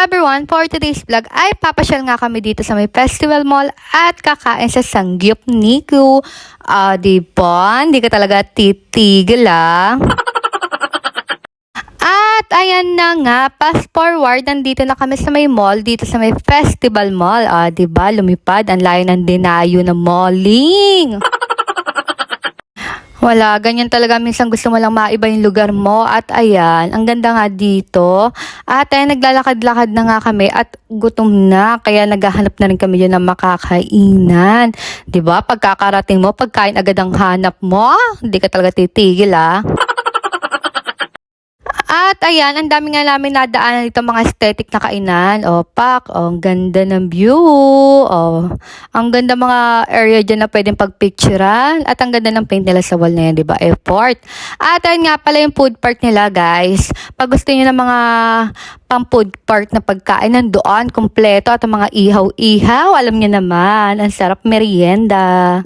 everyone, for today's vlog ay papasyal nga kami dito sa may Festival Mall at kakain sa Sangyup Niku. Diba? Hindi ka talaga titigil At ayan na nga, fast forward, nandito na kami sa may mall, dito sa may Festival Mall. Diba? Lumipad, ang layo ng dinayo na malling. Wala, ganyan talaga. Minsan gusto mo lang maiba yung lugar mo. At ayan, ang ganda nga dito. At ayan, naglalakad-lakad na nga kami at gutom na. Kaya naghahanap na rin kami yun ng makakainan. Diba? Pagkakarating mo, pagkain agad ang hanap mo. Hindi ka talaga titigil At ayan, ang dami nga namin nadaanan dito mga aesthetic na kainan. Ang ganda ng view. Ang ganda mga area dyan na pwedeng pagpicturean. At ang ganda ng paint nila sa wall na yan, diba? Airport. At ayan nga pala yung food park nila, guys. Pag gusto nyo ng mga pang food park na pagkain, nandoon, kompleto. At ang mga ihaw-ihaw, alam nyo naman, ang sarap merienda.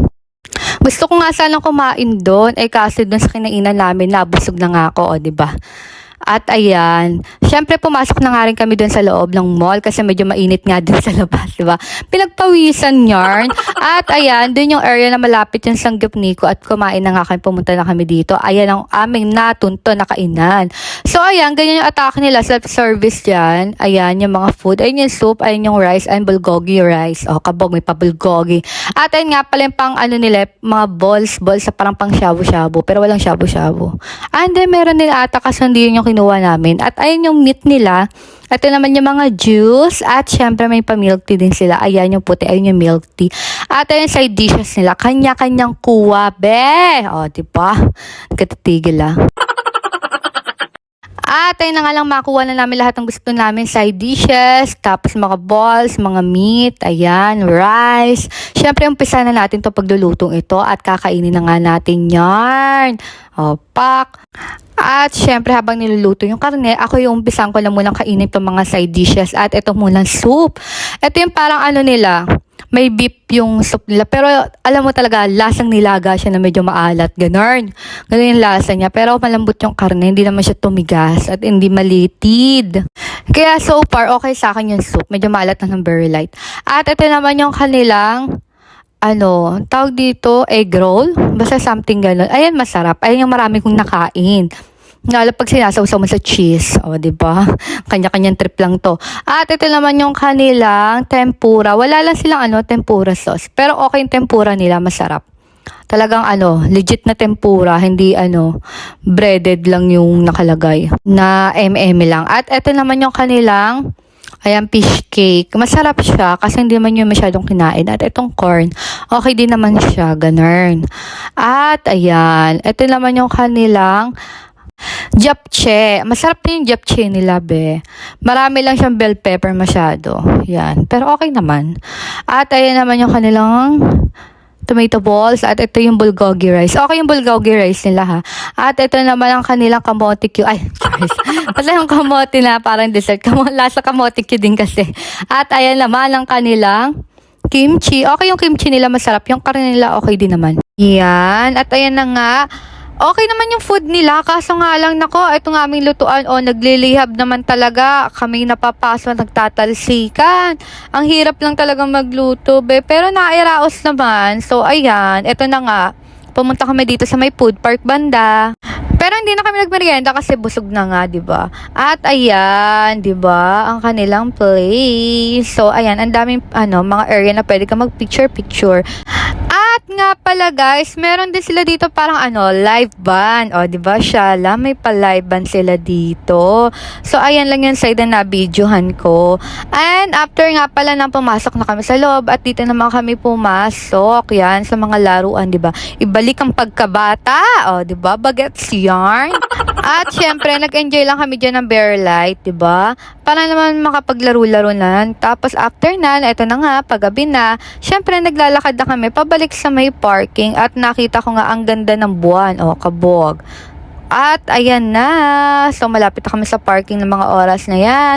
Gusto ko nga sanang kumain doon, kaso doon sa kinainan namin, nabusog na nga ako, diba? At ayan, syempre pumasok na nga rin kami doon sa loob ng mall kasi medyo mainit nga din sa labas, diba? Pinagpawisan yarn. At ayan, doon yung area na malapit yung Sangyup Niku at kumain na nga kami, pumunta na kami dito. Ayan ang aming natunto na kainan. So ayan, ganyan yung atake nila, self-service dyan. Ayan yung mga food, ayan yung soup, ayan yung rice, ayan bulgogi rice. Kabog, may pabulgogi. At ayan nga pala yung pang nila, mga balls sa parang pang shabu-shabu, pero walang shabu-shabu. And then meron nila ata kasi hindi yun yung kinuha namin. At ayun yung meat nila. Ito naman yung mga juice. At syempre may pa-milk tea din sila. Ayan yung puti. Ayun yung milk tea. At ayun side dishes nila. Kanya-kanyang kuha, be. Diba? Nagkatitigil At ayun na nga lang, makuha na namin lahat ng gusto namin, side dishes, tapos mga balls, mga meat, ayan, rice. Siyempre, umpisa na natin to paglulutong ito at kakainin na nga natin yarn. Pak. At syempre, habang niluluto yung karne, ako yung umpisan ko na munang kainin itong mga side dishes at ito munang soup. Ito yung parang nila, may beef yung soup nila. Pero alam mo talaga, lasang nilaga siya na medyo maalat. Ganun yung lasa niya. Pero malambot yung karne. Hindi naman siya tumigas at hindi malitid. Kaya so far, okay sa akin yung soup. Medyo maalat na ng very light. At ito naman yung kanilang, tawag dito, egg roll. Basta something ganun. Ayan, masarap. Ayan yung marami kong nakain. Lalo pag sinasawsaw mo sa cheese. Diba? Kanya-kanyang trip lang to. At ito naman yung kanilang tempura. Wala lang silang tempura sauce. Pero okay yung tempura nila, masarap. Talagang legit na tempura. Hindi breaded lang yung nakalagay. Na lang. At ito naman yung kanilang fish cake. Masarap siya kasi hindi man yung masyadong kinain. At itong corn, okay din naman siya. Ganun. At ayan, ito naman yung kanilang japchae. Masarap din yung japchae nila, be. Marami lang siyang bell pepper masyado. Yan. Pero okay naman. At ayan naman yung kanilang tomato balls. At ito yung bulgogi rice. Okay yung bulgogi rice nila, ha. At ito naman ang kanilang kamote Q. Kasi yung kamote na parang dessert. Lasa kamote Q din kasi. At ayan naman ang kanilang kimchi. Okay yung kimchi nila, masarap. Yung karne nila, okay din naman. Yan. At ayan na nga. Okay naman yung food nila, kaso nga lang ito nga aming lutuan, naglilihab naman talaga, kami napapasok, nagtatalsikan. Ang hirap lang talagang magluto, be, pero nairaos naman. So ayan, ito na nga, pumunta kami dito sa may food park banda. Pero hindi na kami nagmerienda kasi busog na nga, 'di ba? At ayan, 'di ba? Ang kanilang place. So ayan, ang daming mga area na pwede ka mag-picture. At nga pala guys, meron din sila dito parang live band. 'Di ba? Shala, may pa-live band sila dito. So ayan lang yung side na videohan ko. And after nga pala nang pumasok na kami sa loob at dito naman kami pumasok, yan sa mga laruan, 'di ba? Ibalik ang pagkabata. 'Di ba? Bagets yarn. At syempre, nag-enjoy lang kami dyan ng Bear Light, diba? Para naman makapaglaro-laro na. Tapos after na, eto na nga, paggabi na, syempre naglalakad na kami pabalik sa may parking at nakita ko nga ang ganda ng buwan. Kabog. At ayan na. So malapit na kami sa parking ng mga oras na yan.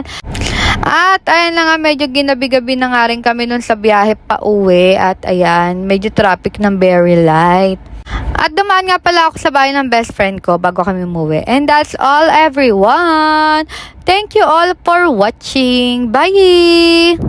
At ayan na nga, medyo ginabi-gabi na nga rin kami nun sa biyahe pa uwi. At ayan, medyo traffic ng very light. At dumaan nga pala ako sa bahay ng best friend ko bago kami umuwi. And that's all everyone. Thank you all for watching. Bye!